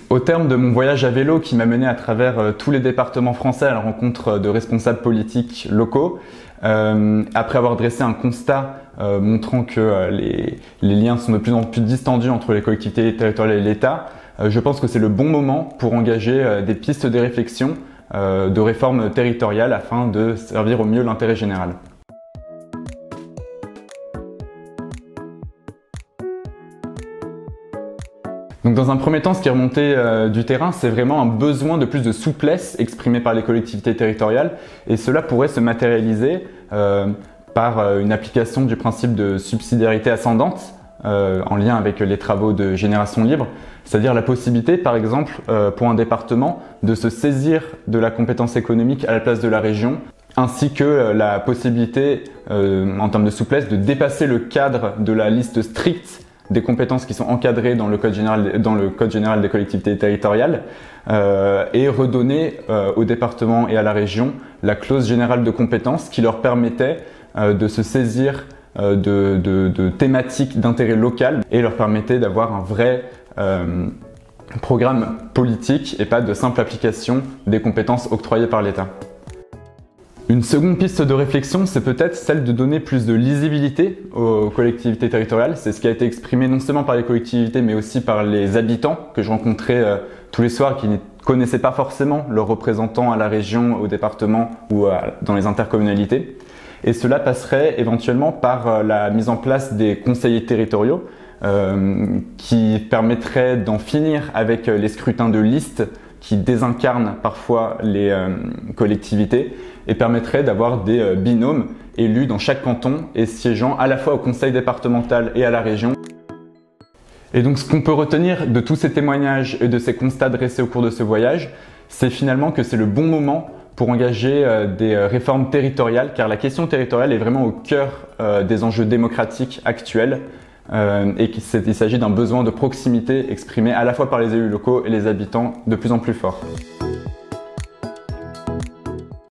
Au terme de mon voyage à vélo qui m'a mené à travers tous les départements français à la rencontre de responsables politiques locaux, après avoir dressé un constat montrant que les liens sont de plus en plus distendus entre les collectivités territoriales et l'État, je pense que c'est le bon moment pour engager des pistes de réflexion de réforme territoriale afin de servir au mieux l'intérêt général. Donc dans un premier temps, ce qui est remonté du terrain, c'est vraiment un besoin de plus de souplesse exprimé par les collectivités territoriales, et cela pourrait se matérialiser par une application du principe de subsidiarité ascendante en lien avec les travaux de génération libre, c'est-à-dire la possibilité, par exemple, pour un département de se saisir de la compétence économique à la place de la région, ainsi que la possibilité, en termes de souplesse, de dépasser le cadre de la liste stricte des compétences qui sont encadrées dans le Code général des collectivités territoriales et redonner au département et à la région la clause générale de compétences qui leur permettait de se saisir de thématiques d'intérêt local et leur permettait d'avoir un vrai programme politique et pas de simple application des compétences octroyées par l'État. Une seconde piste de réflexion, c'est peut-être celle de donner plus de lisibilité aux collectivités territoriales. C'est ce qui a été exprimé non seulement par les collectivités, mais aussi par les habitants que je rencontrais tous les soirs qui ne connaissaient pas forcément leurs représentants à la région, au département ou dans les intercommunalités. Et cela passerait éventuellement par la mise en place des conseillers territoriaux qui permettraient d'en finir avec les scrutins de liste qui désincarnent parfois les collectivités et permettrait d'avoir des binômes élus dans chaque canton et siégeant à la fois au conseil départemental et à la région. Et donc ce qu'on peut retenir de tous ces témoignages et de ces constats dressés au cours de ce voyage, c'est finalement que c'est le bon moment pour engager des réformes territoriales, car la question territoriale est vraiment au cœur des enjeux démocratiques actuels et qu'il s'agit d'un besoin de proximité exprimé à la fois par les élus locaux et les habitants de plus en plus fort.